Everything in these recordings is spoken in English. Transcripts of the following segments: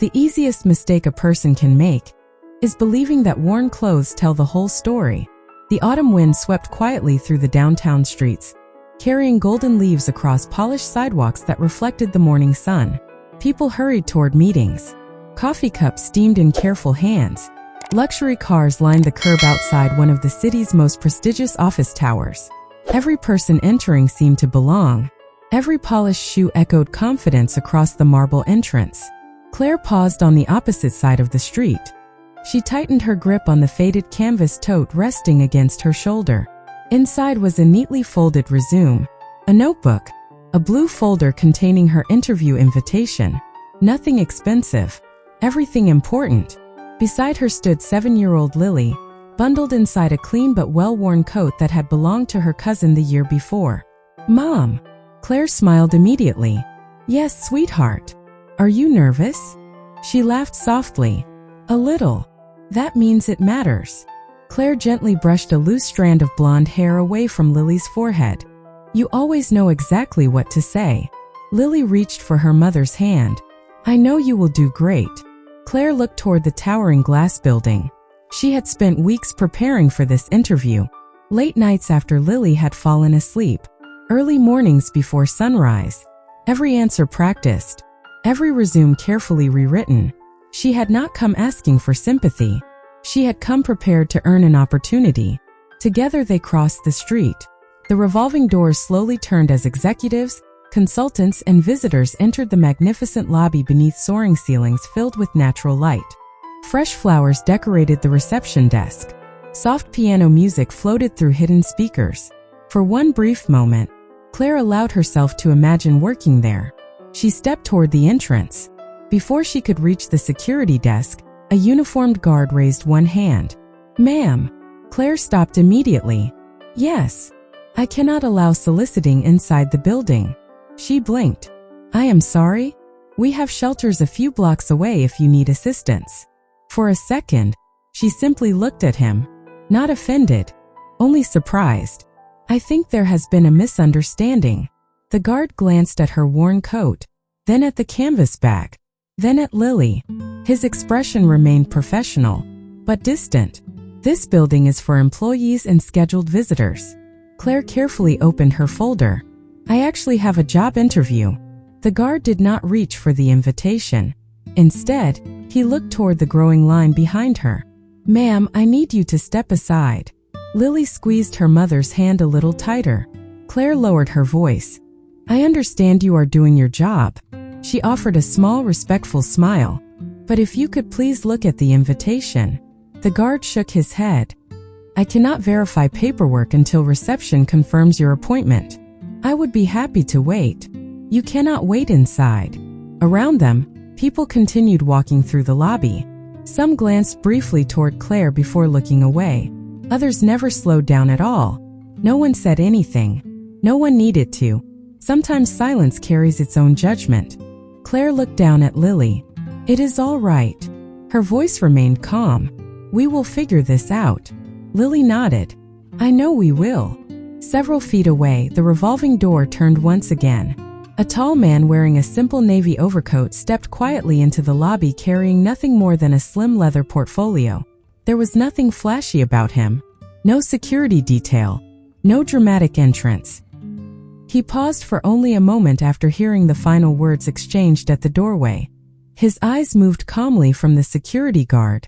The easiest mistake a person can make is believing that worn clothes tell the whole story. The autumn wind swept quietly through the downtown streets, carrying golden leaves across polished sidewalks that reflected the morning sun. People hurried toward meetings. Coffee cups steamed in careful hands. Luxury cars lined the curb outside one of the city's most prestigious office towers. Every person entering seemed to belong. Every polished shoe echoed confidence across the marble entrance. Claire paused on the opposite side of the street. She tightened her grip on the faded canvas tote resting against her shoulder. Inside was a neatly folded resume, a notebook, a blue folder containing her interview invitation. Nothing expensive, everything important. Beside her stood 7-year-old Lily, bundled inside a clean but well-worn coat that had belonged to her cousin the year before. "Mom." Claire smiled immediately. "Yes, sweetheart. Are you nervous?" She laughed softly. "A little. That means it matters." Claire gently brushed a loose strand of blonde hair away from Lily's forehead. "You always know exactly what to say." Lily reached for her mother's hand. "I know you will do great." Claire looked toward the towering glass building. She had spent weeks preparing for this interview. Late nights after Lily had fallen asleep. Early mornings before sunrise. Every answer practiced. Every resume carefully rewritten. She had not come asking for sympathy. She had come prepared to earn an opportunity. Together they crossed the street. The revolving doors slowly turned as executives, consultants, and visitors entered the magnificent lobby beneath soaring ceilings filled with natural light. Fresh flowers decorated the reception desk. Soft piano music floated through hidden speakers. For one brief moment, Claire allowed herself to imagine working there. She stepped toward the entrance. Before she could reach the security desk, a uniformed guard raised one hand. "Ma'am." Claire stopped immediately. "Yes. I cannot allow soliciting inside the building." She blinked. "I am sorry. We have shelters a few blocks away if you need assistance." For a second, she simply looked at him. Not offended, only surprised. "I think there has been a misunderstanding." The guard glanced at her worn coat, then at the canvas bag, then at Lily. His expression remained professional, but distant. "This building is for employees and scheduled visitors." Claire carefully opened her folder. "I actually have a job interview." The guard did not reach for the invitation. Instead, he looked toward the growing line behind her. "Ma'am, I need you to step aside." Lily squeezed her mother's hand a little tighter. Claire lowered her voice. "I understand you are doing your job." She offered a small, respectful smile. "But if you could please look at the invitation." The guard shook his head. "I cannot verify paperwork until reception confirms your appointment." "I would be happy to wait." "You cannot wait inside." Around them, people continued walking through the lobby. Some glanced briefly toward Claire before looking away. Others never slowed down at all. No one said anything. No one needed to. Sometimes silence carries its own judgment. Claire looked down at Lily. "It is all right." Her voice remained calm. "We will figure this out." Lily nodded. "I know we will." Several feet away, the revolving door turned once again. A tall man wearing a simple navy overcoat stepped quietly into the lobby carrying nothing more than a slim leather portfolio. There was nothing flashy about him. No security detail. No dramatic entrance. He paused for only a moment after hearing the final words exchanged at the doorway. His eyes moved calmly from the security guard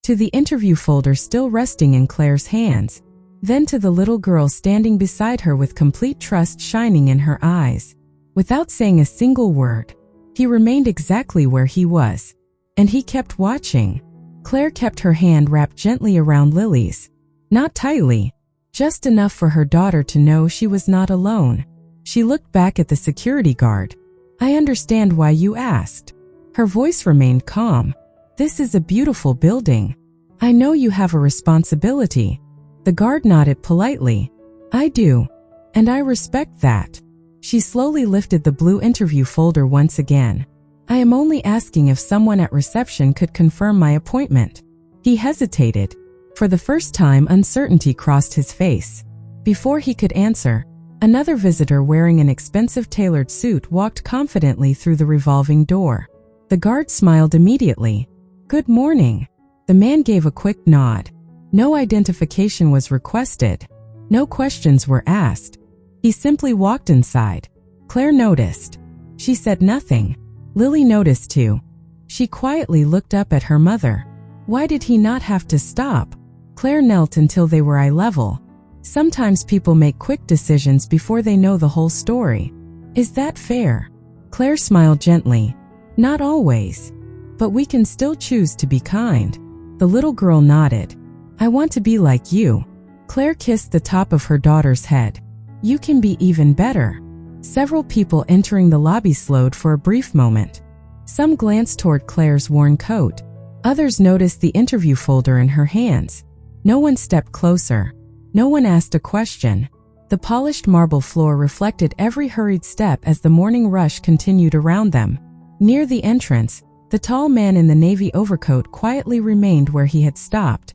to the interview folder still resting in Claire's hands, then to the little girl standing beside her with complete trust shining in her eyes. Without saying a single word, he remained exactly where he was, and he kept watching. Claire kept her hand wrapped gently around Lily's, not tightly, just enough for her daughter to know she was not alone. She looked back at the security guard. "I understand why you asked." Her voice remained calm. "This is a beautiful building. I know you have a responsibility." The guard nodded politely. "I do, and I respect that." She slowly lifted the blue interview folder once again. "I am only asking if someone at reception could confirm my appointment." He hesitated. For the first time, uncertainty crossed his face. Before he could answer, another visitor wearing an expensive tailored suit walked confidently through the revolving door. The guard smiled immediately. "Good morning." The man gave a quick nod. No identification was requested. No questions were asked. He simply walked inside. Claire noticed. She said nothing. Lily noticed too. She quietly looked up at her mother. Why did he not have to stop? Claire knelt until they were eye level. Sometimes people make quick decisions before they know the whole story. Is that fair? Claire smiled gently. Not always. But we can still choose to be kind. The little girl nodded. I want to be like you. Claire kissed the top of her daughter's head. You can be even better. Several people entering the lobby slowed for a brief moment. Some glanced toward Claire's worn coat. Others noticed the interview folder in her hands. No one stepped closer. No one asked a question. The polished marble floor reflected every hurried step as the morning rush continued around them. Near the entrance, the tall man in the navy overcoat quietly remained where he had stopped.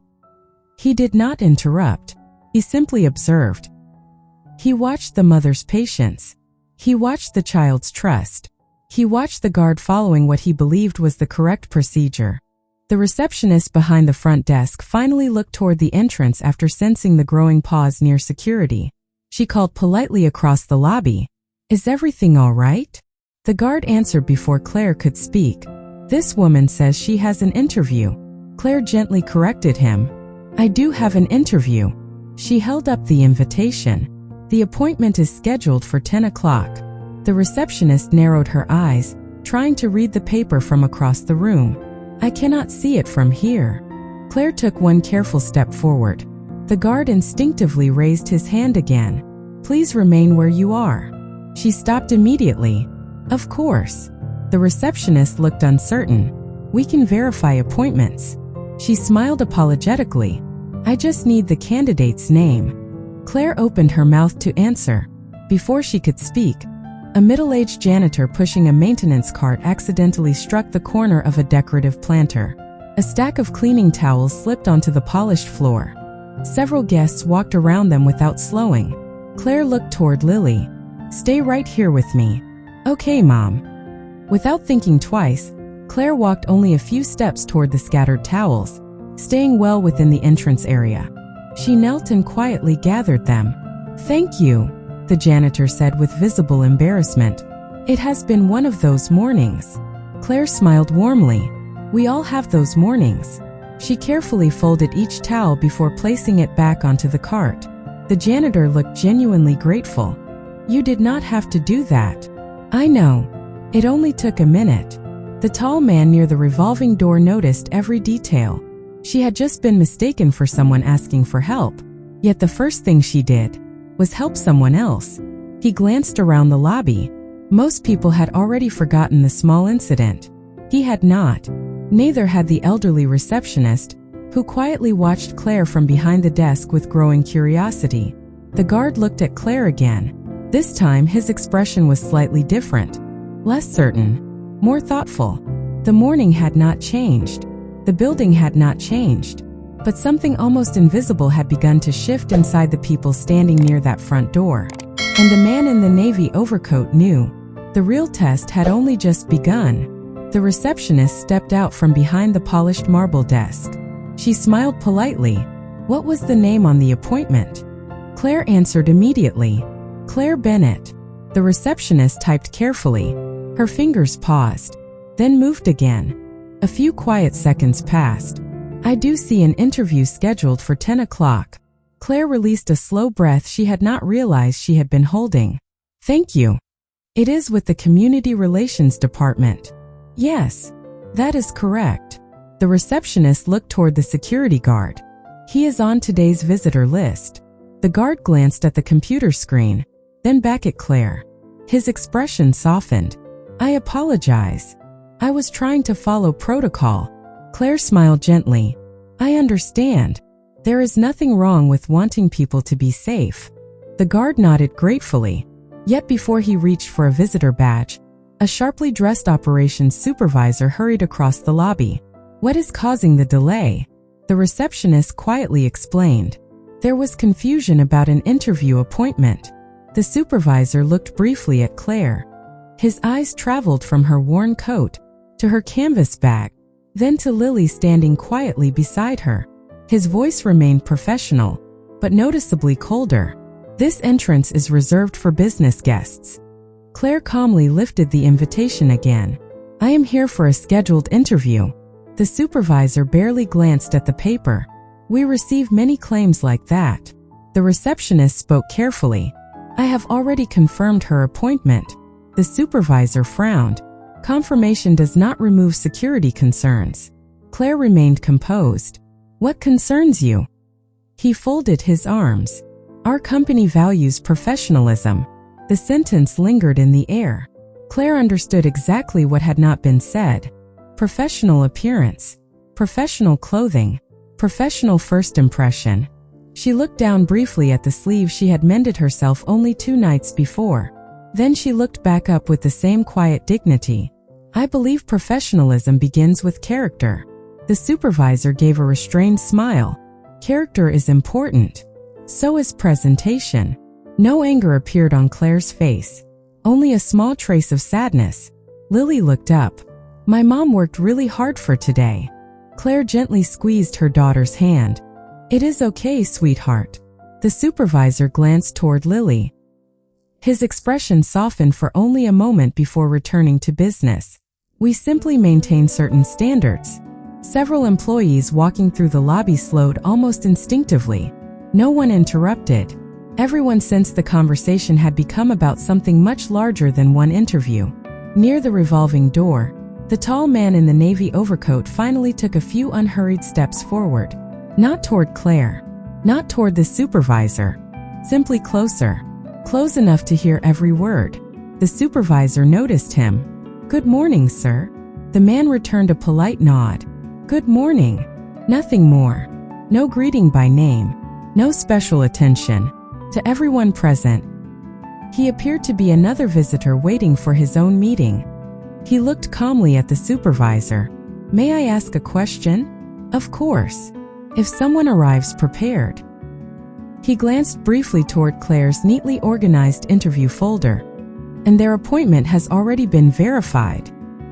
He did not interrupt. He simply observed. He watched the mother's patience. He watched the child's trust. He watched the guard following what he believed was the correct procedure. The receptionist behind the front desk finally looked toward the entrance after sensing the growing pause near security. She called politely across the lobby. Is everything all right? The guard answered before Claire could speak. This woman says she has an interview. Claire gently corrected him. I do have an interview. She held up the invitation. The appointment is scheduled for 10 o'clock. The receptionist narrowed her eyes, trying to read the paper from across the room. I cannot see it from here. Claire took one careful step forward. The guard instinctively raised his hand again. Please remain where you are. She stopped immediately. Of course. The receptionist looked uncertain. We can verify appointments. She smiled apologetically. I just need the candidate's name. Claire opened her mouth to answer. Before she could speak, a middle-aged janitor pushing a maintenance cart accidentally struck the corner of a decorative planter. A stack of cleaning towels slipped onto the polished floor. Several guests walked around them without slowing. Claire looked toward Lily. Stay right here with me. Okay, Mom. Without thinking twice, Claire walked only a few steps toward the scattered towels, staying well within the entrance area. She knelt and quietly gathered them. Thank you, the janitor said with visible embarrassment. It has been one of those mornings. Claire smiled warmly. We all have those mornings. She carefully folded each towel before placing it back onto the cart. The janitor looked genuinely grateful. You did not have to do that. I know. It only took a minute. The tall man near the revolving door noticed every detail. She had just been mistaken for someone asking for help. Yet the first thing she did was help someone else. He glanced around the lobby. Most people had already forgotten the small incident. He had not. Neither had the elderly receptionist, who quietly watched Claire from behind the desk with growing curiosity. The guard looked at Claire again. This time his expression was slightly different. Less certain. More thoughtful. The morning had not changed. The building had not changed. But something almost invisible had begun to shift inside the people standing near that front door. And the man in the navy overcoat knew. The real test had only just begun. The receptionist stepped out from behind the polished marble desk. She smiled politely. What was the name on the appointment? Claire answered immediately. Claire Bennett. The receptionist typed carefully. Her fingers paused, then moved again. A few quiet seconds passed. I do see an interview scheduled for 10 o'clock. Claire released a slow breath she had not realized she had been holding. Thank you. It is with the Community Relations Department. Yes, that is correct. The receptionist looked toward the security guard. He is on today's visitor list. The guard glanced at the computer screen, then back at Claire. His expression softened. I apologize. I was trying to follow protocol. Claire smiled gently. I understand. There is nothing wrong with wanting people to be safe. The guard nodded gratefully. Yet before he reached for a visitor badge, a sharply dressed operations supervisor hurried across the lobby. What is causing the delay? The receptionist quietly explained. There was confusion about an interview appointment. The supervisor looked briefly at Claire. His eyes traveled from her worn coat to her canvas bag, then to Lily standing quietly beside her. His voice remained professional, but noticeably colder. "This entrance is reserved for business guests." Claire calmly lifted the invitation again. "I am here for a scheduled interview." The supervisor barely glanced at the paper. "We receive many claims like that." The receptionist spoke carefully. "I have already confirmed her appointment." The supervisor frowned. "Confirmation does not remove security concerns." Claire remained composed. "What concerns you?" He folded his arms. "Our company values professionalism." The sentence lingered in the air. Claire understood exactly what had not been said. Professional appearance, professional clothing, professional first impression. She looked down briefly at the sleeve she had mended herself only 2 nights before. Then she looked back up with the same quiet dignity. "I believe professionalism begins with character." The supervisor gave a restrained smile. "Character is important. So is presentation." No anger appeared on Claire's face, only a small trace of sadness. Lily looked up. "My mom worked really hard for today." Claire gently squeezed her daughter's hand. "It is okay, sweetheart." The supervisor glanced toward Lily. His expression softened for only a moment before returning to business. "We simply maintain certain standards." Several employees walking through the lobby slowed almost instinctively. No one interrupted. Everyone sensed the conversation had become about something much larger than one interview. Near the revolving door, the tall man in the navy overcoat finally took a few unhurried steps forward. Not toward Claire, not toward the supervisor, simply closer, close enough to hear every word. The supervisor noticed him. "Good morning, sir." The man returned a polite nod. "Good morning." Nothing more. No greeting by name, no special attention. To everyone present, he appeared to be another visitor waiting for his own meeting. He looked calmly at the supervisor. "May I ask a question?" "Of course. If someone arrives prepared." He glanced briefly toward Claire's neatly organized interview folder. "And their appointment has already been verified."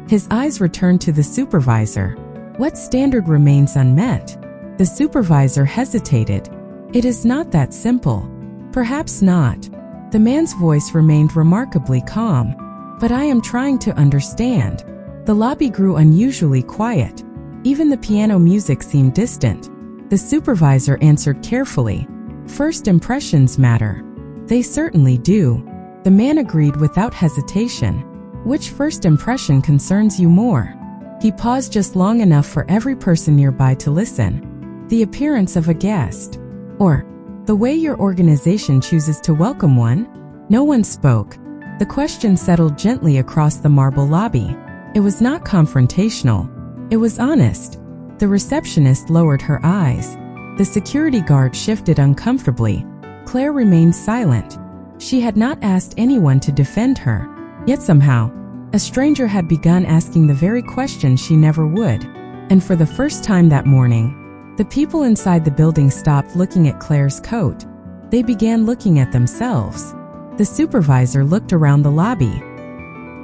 His eyes returned to the supervisor. "What standard remains unmet?" The supervisor hesitated. "It is not that simple." "Perhaps not." The man's voice remained remarkably calm. "But I am trying to understand." The lobby grew unusually quiet. Even the piano music seemed distant. The supervisor answered carefully. "First impressions matter." "They certainly do." The man agreed without hesitation. "Which first impression concerns you more?" He paused just long enough for every person nearby to listen. "The appearance of a guest." Or, "The way your organization chooses to welcome one?" No one spoke. The question settled gently across the marble lobby. It was not confrontational. It was honest. The receptionist lowered her eyes. The security guard shifted uncomfortably. Claire remained silent. She had not asked anyone to defend her. Yet somehow, a stranger had begun asking the very question she never would. And for the first time that morning, the people inside the building stopped looking at Claire's coat. They began looking at themselves. The supervisor looked around the lobby.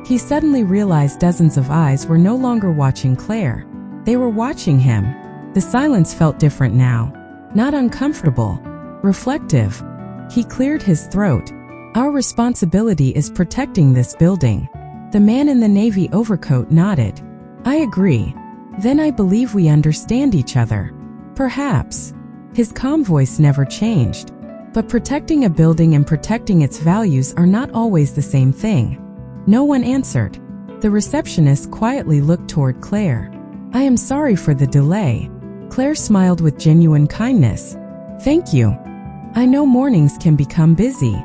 He suddenly realized dozens of eyes were no longer watching Claire. They were watching him. The silence felt different now. Not uncomfortable. Reflective. He cleared his throat. "Our responsibility is protecting this building." The man in the navy overcoat nodded. "I agree. Then I believe we understand each other." "Perhaps." His calm voice never changed. But protecting a building and protecting its values are not always the same thing. No one answered. The receptionist quietly looked toward Claire. "I am sorry for the delay." Claire smiled with genuine kindness. "Thank you. I know mornings can become busy."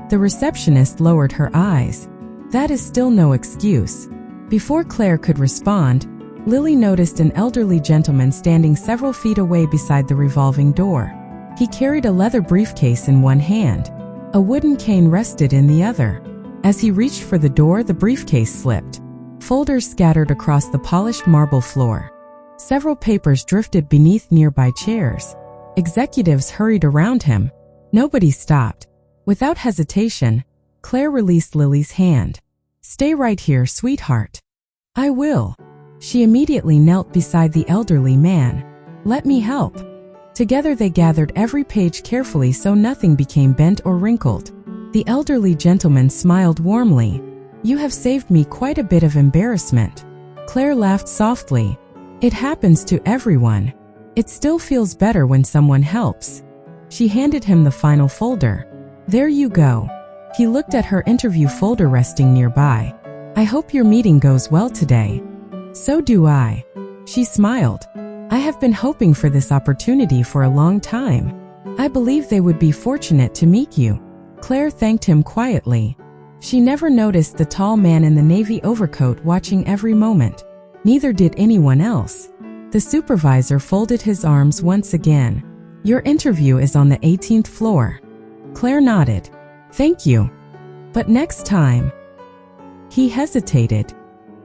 The receptionist lowered her eyes. "That is still no excuse." Before Claire could respond, Lily noticed an elderly gentleman standing several feet away beside the revolving door. He carried a leather briefcase in one hand. A wooden cane rested in the other. As he reached for the door, the briefcase slipped. Folders scattered across the polished marble floor. Several papers drifted beneath nearby chairs. Executives hurried around him. Nobody stopped. Without hesitation, Claire released Lily's hand. "Stay right here, sweetheart." "I will." She immediately knelt beside the elderly man. "Let me help." Together they gathered every page carefully so nothing became bent or wrinkled. The elderly gentleman smiled warmly. "You have saved me quite a bit of embarrassment." Claire laughed softly. "It happens to everyone. It still feels better when someone helps." She handed him the final folder. "There you go." He looked at her interview folder resting nearby. "I hope your meeting goes well today." "So do I." She smiled. "I have been hoping for this opportunity for a long time. I believe they would be fortunate to meet you." Claire thanked him quietly. She never noticed the tall man in the navy overcoat watching every moment. Neither did anyone else. The supervisor folded his arms once again. "Your interview is on the 18th floor." Claire nodded. "Thank you. But next time." He hesitated.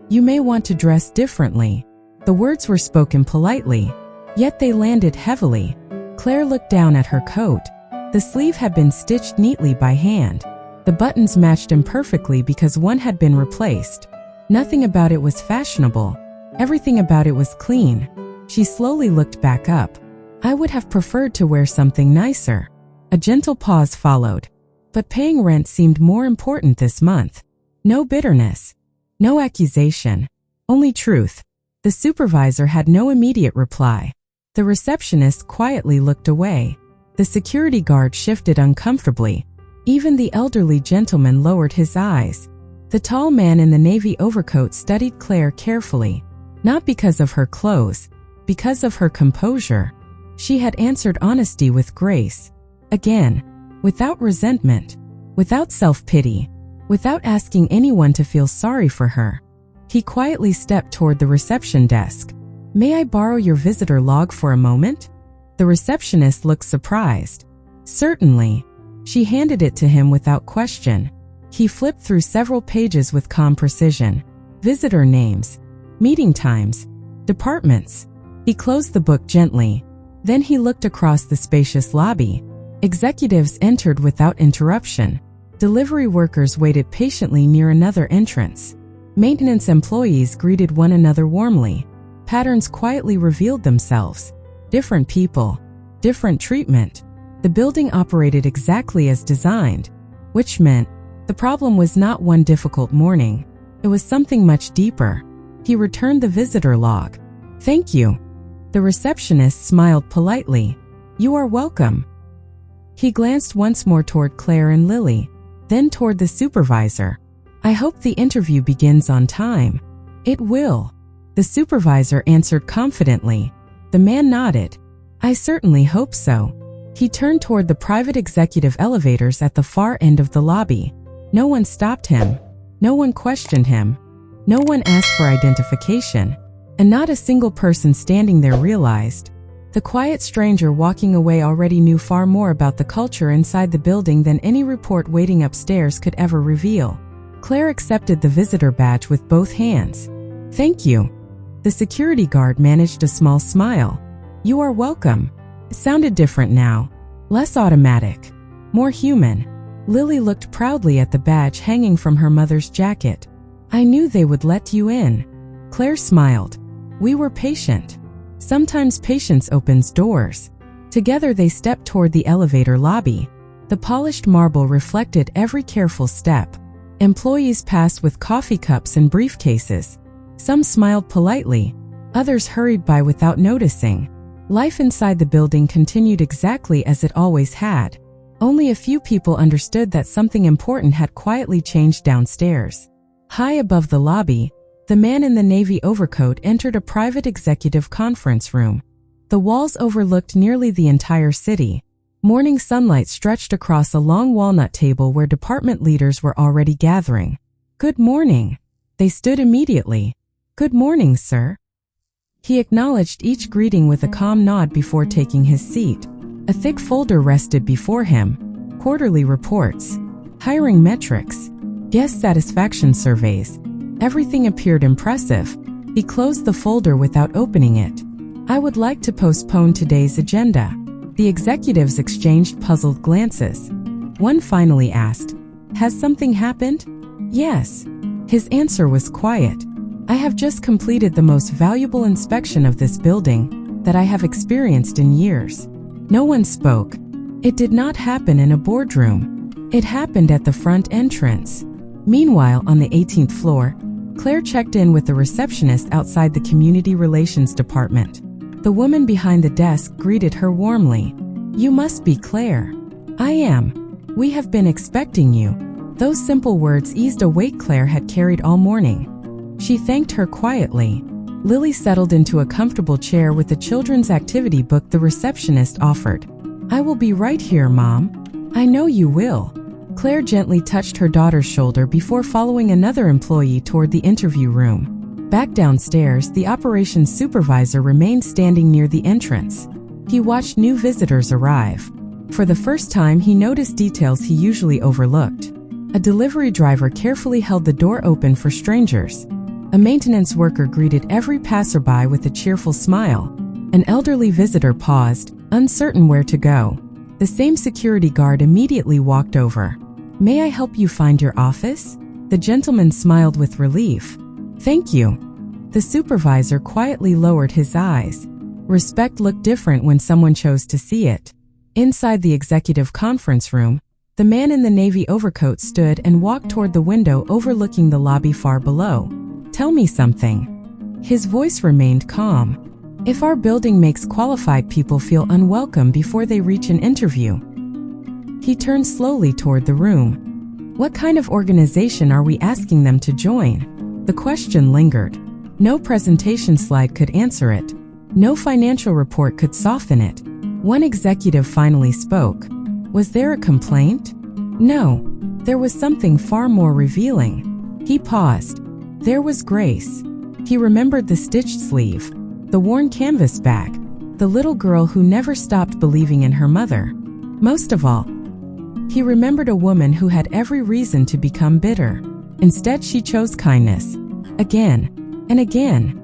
"You may want to dress differently." The words were spoken politely, yet they landed heavily. Claire looked down at her coat. The sleeve had been stitched neatly by hand. The buttons matched imperfectly because one had been replaced. Nothing about it was fashionable. Everything about it was clean. She slowly looked back up. "I would have preferred to wear something nicer." A gentle pause followed. But paying rent seemed more important this month. No bitterness. No accusation. Only truth. The supervisor had no immediate reply. The receptionist quietly looked away. The security guard shifted uncomfortably. Even the elderly gentleman lowered his eyes. The tall man in the navy overcoat studied Claire carefully. Not because of her clothes, because of her composure. She had answered honesty with grace. Again, without resentment, without self-pity, without asking anyone to feel sorry for her. He quietly stepped toward the reception desk. "May I borrow your visitor log for a moment?" The receptionist looked surprised. "Certainly." She handed it to him without question. He flipped through several pages with calm precision. Visitor names, meeting times, departments. He closed the book gently. Then he looked across the spacious lobby. Executives entered without interruption. Delivery workers waited patiently near another entrance. Maintenance employees greeted one another warmly. Patterns quietly revealed themselves. Different people, different treatment. The building operated exactly as designed, which meant the problem was not one difficult morning. It was something much deeper. He returned the visitor log. "Thank you." The receptionist smiled politely. "You are welcome." He glanced once more toward Claire and Lily, then toward the supervisor. "I hope the interview begins on time." "It will." The supervisor answered confidently. The man nodded. "I certainly hope so." He turned toward the private executive elevators at the far end of the lobby. No one stopped him. No one questioned him. No one asked for identification. And not a single person standing there realized. The quiet stranger walking away already knew far more about the culture inside the building than any report waiting upstairs could ever reveal. Claire accepted the visitor badge with both hands. "Thank you." The security guard managed a small smile. "You are welcome." It sounded different now. Less automatic. More human. Lily looked proudly at the badge hanging from her mother's jacket. "I knew they would let you in." Claire smiled. "We were patient." Sometimes patience opens doors. Together they stepped toward the elevator lobby. The polished marble reflected every careful step. Employees passed with coffee cups and briefcases. Some smiled politely. Others hurried by without noticing. Life inside the building continued exactly as it always had. Only a few people understood that something important had quietly changed downstairs. High above the lobby, the man in the navy overcoat entered a private executive conference room. The walls overlooked nearly the entire city. Morning sunlight stretched across a long walnut table where department leaders were already gathering. "Good morning." They stood immediately. "Good morning, sir." He acknowledged each greeting with a calm nod before taking his seat. A thick folder rested before him. Quarterly reports, hiring metrics, guest satisfaction surveys. Everything appeared impressive. He closed the folder without opening it. "I would like to postpone today's agenda." The executives exchanged puzzled glances. One finally asked, "Has something happened?" "Yes." His answer was quiet. I have just completed the most valuable inspection of this building that I have experienced in years. No one spoke. It did not happen in a boardroom. It happened at the front entrance. Meanwhile, on the 18th floor, Claire checked in with the receptionist outside the Community Relations Department. The woman behind the desk greeted her warmly. "You must be Claire." "I am. We have been expecting you." Those simple words eased a weight Claire had carried all morning. She thanked her quietly. Lily settled into a comfortable chair with the children's activity book the receptionist offered. "I will be right here, Mom." "I know you will." Claire gently touched her daughter's shoulder before following another employee toward the interview room. Back downstairs, the operations supervisor remained standing near the entrance. He watched new visitors arrive. For the first time, he noticed details he usually overlooked. A delivery driver carefully held the door open for strangers. A maintenance worker greeted every passerby with a cheerful smile. An elderly visitor paused, uncertain where to go. The same security guard immediately walked over. "May I help you find your office?" The gentleman smiled with relief. "Thank you." The supervisor quietly lowered his eyes. Respect looked different when someone chose to see it. Inside the executive conference room, the man in the navy overcoat stood and walked toward the window overlooking the lobby far below. "Tell me something." His voice remained calm. "If our building makes qualified people feel unwelcome before they reach an interview." He turned slowly toward the room. "What kind of organization are we asking them to join?" The question lingered. No presentation slide could answer it. No financial report could soften it. One executive finally spoke. Was there a complaint? No. There was something far more revealing. He paused. There was grace. He remembered the stitched sleeve, the worn canvas bag, the little girl who never stopped believing in her mother. Most of all, he remembered a woman who had every reason to become bitter. Instead, she chose kindness. Again and again.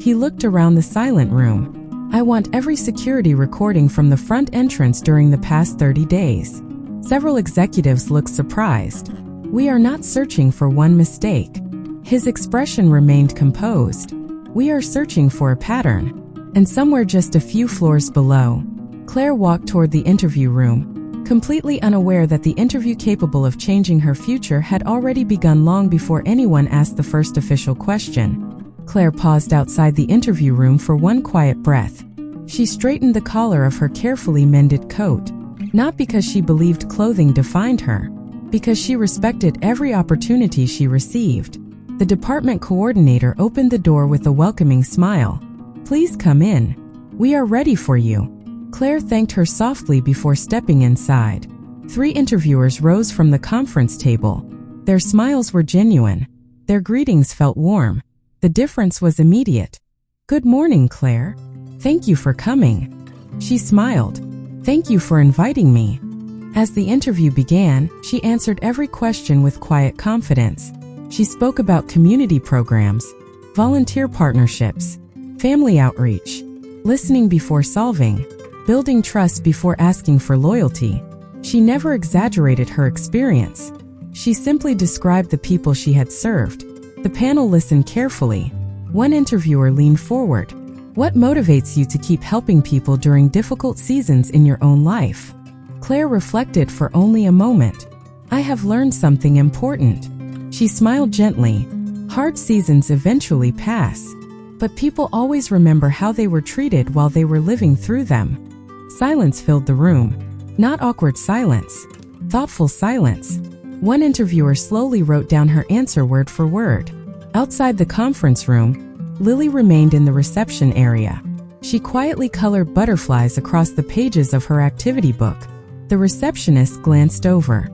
He looked around the silent room. "I want every security recording from the front entrance during the past 30 days. Several executives looked surprised. "We are not searching for one mistake." His expression remained composed. "We are searching for a pattern." And somewhere just a few floors below, Claire walked toward the interview room, completely unaware that the interview capable of changing her future had already begun long before anyone asked the first official question. Claire paused outside the interview room for one quiet breath. She straightened the collar of her carefully mended coat, not because she believed clothing defined her, because she respected every opportunity she received. The department coordinator opened the door with a welcoming smile. "Please come in. We are ready for you." Claire thanked her softly before stepping inside. 3 interviewers rose from the conference table. Their smiles were genuine. Their greetings felt warm. The difference was immediate. "Good morning, Claire. Thank you for coming." She smiled. "Thank you for inviting me." As the interview began, she answered every question with quiet confidence. She spoke about community programs, volunteer partnerships, family outreach, listening before solving, building trust before asking for loyalty. She never exaggerated her experience. She simply described the people she had served. The panel listened carefully. One interviewer leaned forward. "What motivates you to keep helping people during difficult seasons in your own life?" Claire reflected for only a moment. "I have learned something important." She smiled gently. "Hard seasons eventually pass, but people always remember how they were treated while they were living through them." Silence filled the room. Not awkward silence, thoughtful silence. One interviewer slowly wrote down her answer word for word. Outside the conference room, Lily remained in the reception area. She quietly colored butterflies across the pages of her activity book. The receptionist glanced over.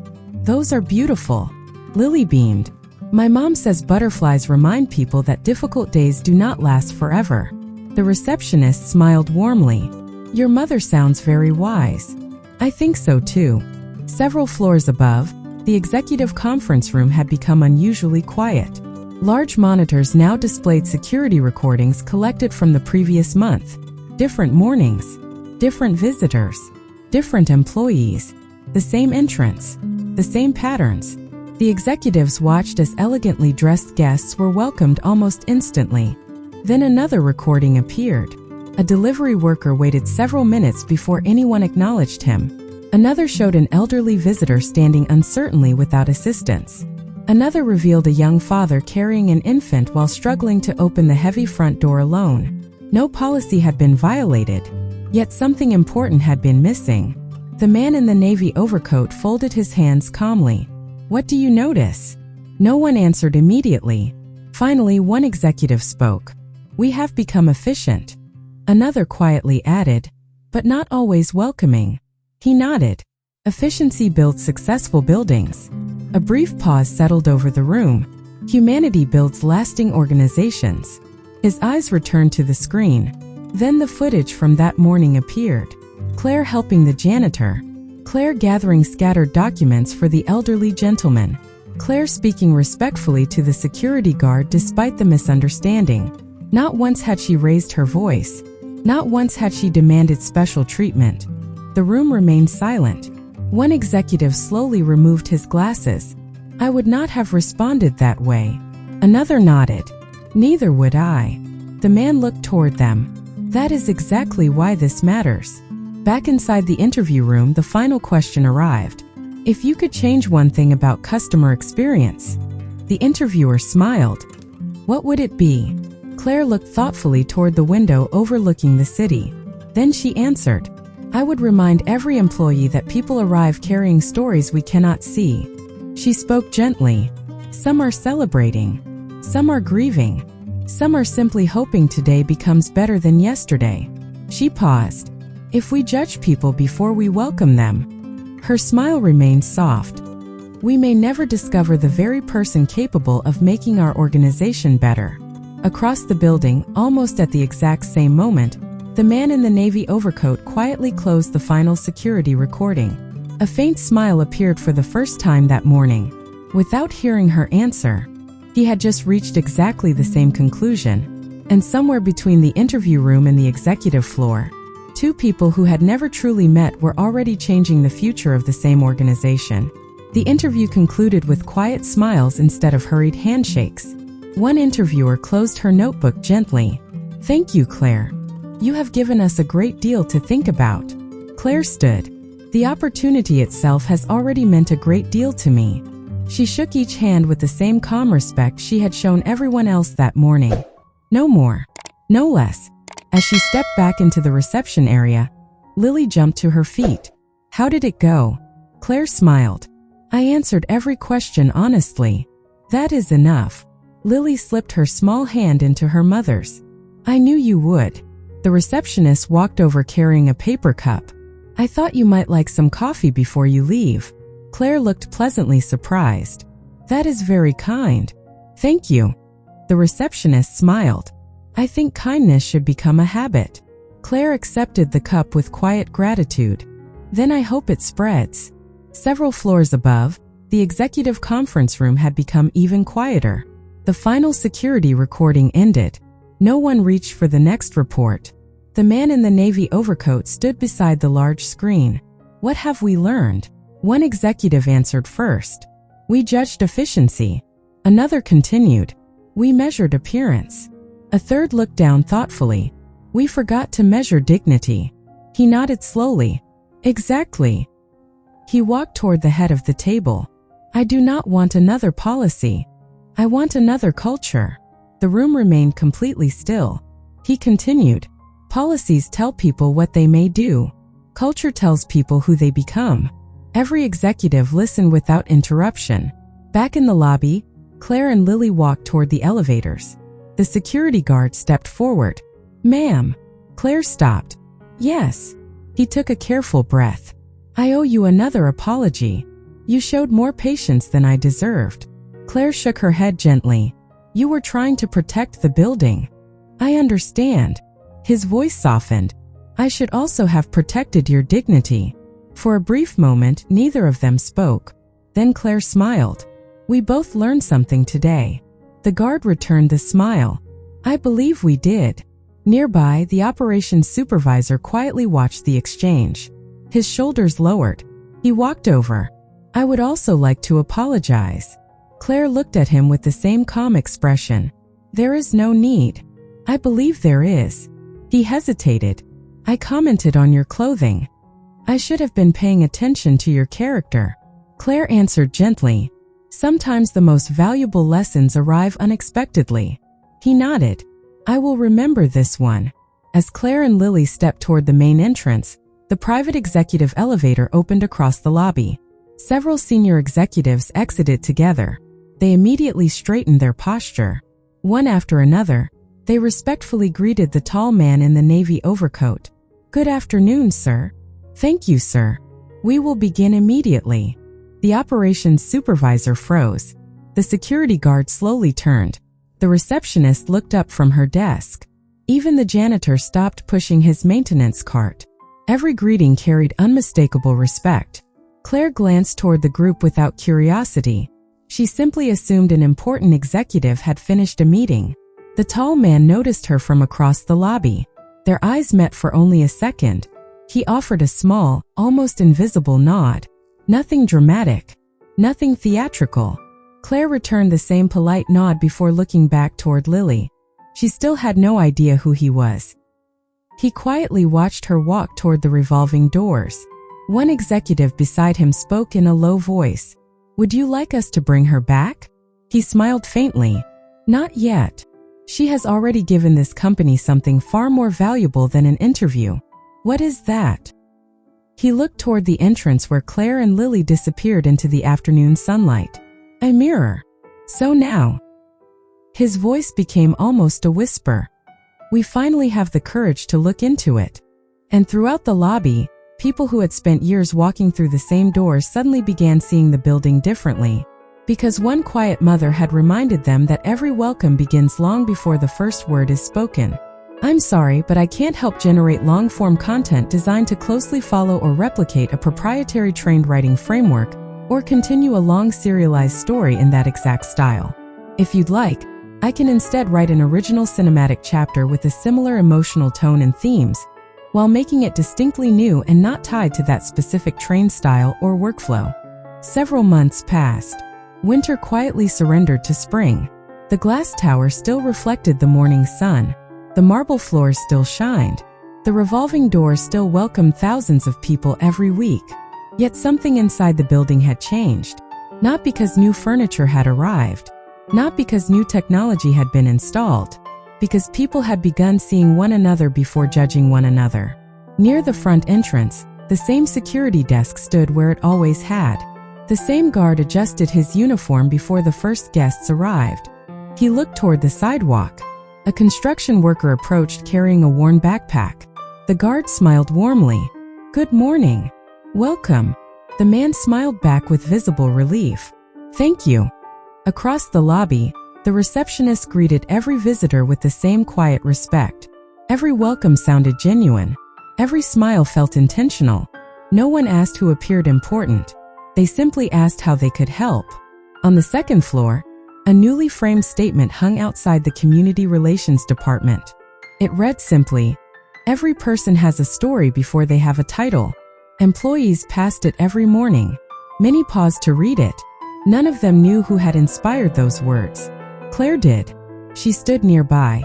"Those are beautiful." Lily beamed. "My mom says butterflies remind people that difficult days do not last forever." The receptionist smiled warmly. "Your mother sounds very wise." "I think so too." Several floors above, the executive conference room had become unusually quiet. Large monitors now displayed security recordings collected from the previous month. Different mornings, different visitors, different employees, the same entrance, the same patterns. The executives watched as elegantly dressed guests were welcomed almost instantly. Then another recording appeared. A delivery worker waited several minutes before anyone acknowledged him. Another showed an elderly visitor standing uncertainly without assistance. Another revealed a young father carrying an infant while struggling to open the heavy front door alone. No policy had been violated, yet something important had been missing. The man in the navy overcoat folded his hands calmly. "What do you notice?" No one answered immediately. Finally, one executive spoke. "We have become efficient." Another quietly added, "But not always welcoming." He nodded. Efficiency builds successful buildings. A brief pause settled over the room. Humanity builds lasting organizations. His eyes returned to the screen. Then the footage from that morning appeared. Claire helping the janitor. Claire gathering scattered documents for the elderly gentleman. Claire speaking respectfully to the security guard despite the misunderstanding. Not once had she raised her voice. Not once had she demanded special treatment. The room remained silent. One executive slowly removed his glasses. "I would not have responded that way." Another nodded. "Neither would I." The man looked toward them. "That is exactly why this matters." Back inside the interview room, the final question arrived. "If you could change one thing about customer experience." The interviewer smiled. "What would it be?" Claire looked thoughtfully toward the window overlooking the city. Then she answered, "I would remind every employee that people arrive carrying stories we cannot see." She spoke gently. "Some are celebrating. Some are grieving. Some are simply hoping today becomes better than yesterday." She paused. "If we judge people before we welcome them." Her smile remained soft. "We may never discover the very person capable of making our organization better." Across the building, almost at the exact same moment, the man in the navy overcoat quietly closed the final security recording. A faint smile appeared for the first time that morning. Without hearing her answer, he had just reached exactly the same conclusion. And somewhere between the interview room and the executive floor, two people who had never truly met were already changing the future of the same organization. The interview concluded with quiet smiles instead of hurried handshakes. One interviewer closed her notebook gently. "Thank you, Claire. You have given us a great deal to think about." Claire stood. "The opportunity itself has already meant a great deal to me." She shook each hand with the same calm respect she had shown everyone else that morning. No more. No less. As she stepped back into the reception area, Lily jumped to her feet. "How did it go?" Claire smiled. "I answered every question honestly." "That is enough." Lily slipped her small hand into her mother's. "I knew you would." The receptionist walked over carrying a paper cup. "I thought you might like some coffee before you leave." Claire looked pleasantly surprised. "That is very kind." "Thank you." The receptionist smiled. "I think kindness should become a habit." Claire accepted the cup with quiet gratitude. "Then I hope it spreads." Several floors above, the executive conference room had become even quieter. The final security recording ended. No one reached for the next report. The man in the navy overcoat stood beside the large screen. "What have we learned?" One executive answered first. "We judged efficiency." Another continued. "We measured appearance." A third looked down thoughtfully. "We forgot to measure dignity." He nodded slowly. "Exactly." He walked toward the head of the table. "I do not want another policy. I want another culture." The room remained completely still. He continued. "Policies tell people what they may do. Culture tells people who they become." Every executive listened without interruption. Back in the lobby, Claire and Lily walked toward the elevators. The security guard stepped forward. "Ma'am." Claire stopped. "Yes." He took a careful breath. "I owe you another apology. You showed more patience than I deserved." Claire shook her head gently. "You were trying to protect the building." "I understand." His voice softened. "I should also have protected your dignity." For a brief moment, neither of them spoke. Then Claire smiled. "We both learned something today." The guard returned the smile. "I believe we did." Nearby, the operations supervisor quietly watched the exchange. His shoulders lowered. He walked over. I would also like to apologize. Claire looked at him with the same calm expression. There is no need. I believe there is. He hesitated. I commented on your clothing. I should have been paying attention to your character. Claire answered gently. Sometimes the most valuable lessons arrive unexpectedly. He nodded. I will remember this one. As Claire and Lily stepped toward the main entrance, the private executive elevator opened across the lobby. Several senior executives exited together. They immediately straightened their posture. One after another, they respectfully greeted the tall man in the navy overcoat. Good afternoon, sir. Thank you, sir. We will begin immediately. The operations supervisor froze. The security guard slowly turned. The receptionist looked up from her desk. Even the janitor stopped pushing his maintenance cart. Every greeting carried unmistakable respect. Claire glanced toward the group without curiosity. She simply assumed an important executive had finished a meeting. The tall man noticed her from across the lobby. Their eyes met for only a second. He offered a small, almost invisible nod. Nothing dramatic. Nothing theatrical. Claire returned the same polite nod before looking back toward Lily. She still had no idea who he was. He quietly watched her walk toward the revolving doors. One executive beside him spoke in a low voice. Would you like us to bring her back? He smiled faintly. Not yet. She has already given this company something far more valuable than an interview. What is that? He looked toward the entrance where Claire and Lily disappeared into the afternoon sunlight. A mirror. So now. His voice became almost a whisper. We finally have the courage to look into it. And throughout the lobby, people who had spent years walking through the same doors suddenly began seeing the building differently. Because one quiet mother had reminded them that every welcome begins long before the first word is spoken. I'm sorry, but I can't help generate long-form content designed to closely follow or replicate a proprietary trained writing framework, or continue a long serialized story in that exact style. If you'd like, I can instead write an original cinematic chapter with a similar emotional tone and themes, while making it distinctly new and not tied to that specific trained style or workflow. Several months passed. Winter quietly surrendered to spring. The glass tower still reflected the morning sun. The marble floors still shined. The revolving doors still welcomed thousands of people every week. Yet something inside the building had changed. Not because new furniture had arrived. Not because new technology had been installed. Because people had begun seeing one another before judging one another. Near the front entrance, the same security desk stood where it always had. The same guard adjusted his uniform before the first guests arrived. He looked toward the sidewalk. A construction worker approached carrying a worn backpack. The guard smiled warmly. Good morning. Welcome. The man smiled back with visible relief. Thank you. Across the lobby, the receptionist greeted every visitor with the same quiet respect. Every welcome sounded genuine. Every smile felt intentional. No one asked who appeared important. They simply asked how they could help. On the second floor, a newly framed statement hung outside the Community Relations Department. It read simply, "Every person has a story before they have a title." Employees passed it every morning. Many paused to read it. None of them knew who had inspired those words. Claire did. She stood nearby,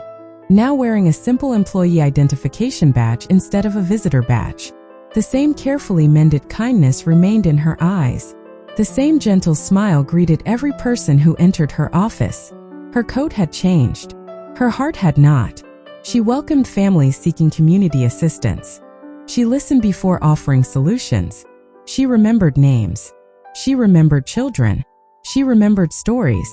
now wearing a simple employee identification badge instead of a visitor badge. The same carefully mended kindness remained in her eyes. The same gentle smile greeted every person who entered her office. Her coat had changed. Her heart had not. She welcomed families seeking community assistance. She listened before offering solutions. She remembered names. She remembered children. She remembered stories.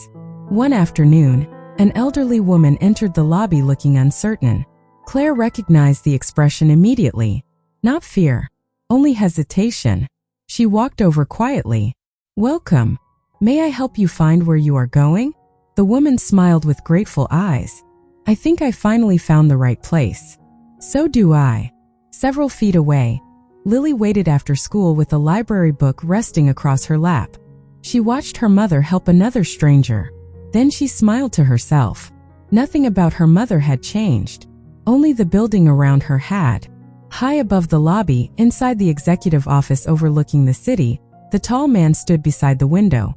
One afternoon, an elderly woman entered the lobby looking uncertain. Claire recognized the expression immediately. Not fear, only hesitation. She walked over quietly. Welcome. May I help you find where you are going? The woman smiled with grateful eyes. I think I finally found the right place. So do I. Several feet away, Lily waited after school with a library book resting across her lap. She watched her mother help another stranger. Then she smiled to herself. Nothing about her mother had changed. Only the building around her had. High above the lobby, inside the executive office overlooking the city, The tall man stood beside the window.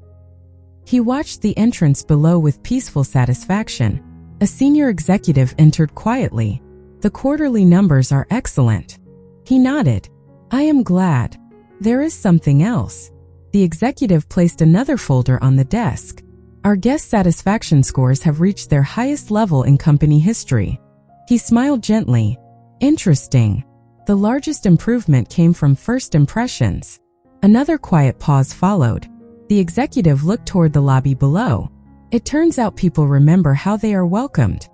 He watched the entrance below with peaceful satisfaction. A senior executive entered quietly. The quarterly numbers are excellent. He nodded. I am glad. There is something else. The executive placed another folder on the desk. Our guest satisfaction scores have reached their highest level in company history. He smiled gently. Interesting. The largest improvement came from first impressions. Another quiet pause followed. The executive looked toward the lobby below. It turns out people remember how they are welcomed.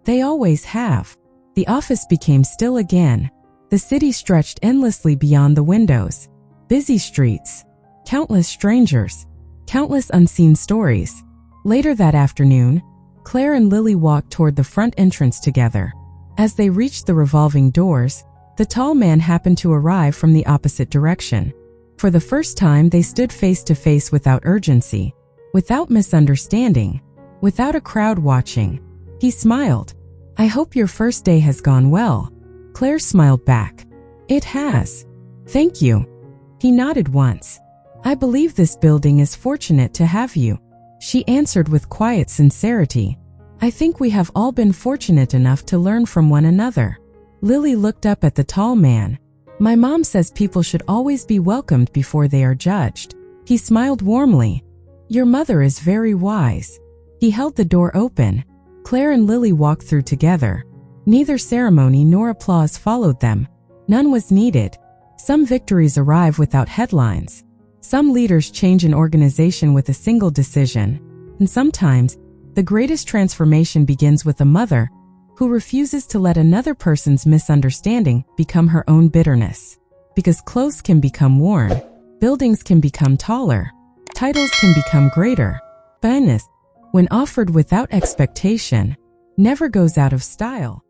They always have. The office became still again. The city stretched endlessly beyond the windows. Busy streets. Countless strangers. Countless unseen stories. Later that afternoon, Claire and Lily walked toward the front entrance together. As they reached the revolving doors, the tall man happened to arrive from the opposite direction. For the first time, they stood face to face without urgency, without misunderstanding, without a crowd watching. He smiled. I hope your first day has gone well. Claire smiled back. It has. Thank you. He nodded once. I believe this building is fortunate to have you. She answered with quiet sincerity. I think we have all been fortunate enough to learn from one another. Lily looked up at the tall man. My mom says people should always be welcomed before they are judged. He smiled warmly. Your mother is very wise. He held the door open. Claire and Lily walked through together. Neither ceremony nor applause followed them. None was needed. Some victories arrive without headlines. Some leaders change an organization with a single decision. And sometimes, the greatest transformation begins with a mother who refuses to let another person's misunderstanding become her own bitterness. Because clothes can become worn, buildings can become taller, titles can become greater. Kindness, when offered without expectation, never goes out of style.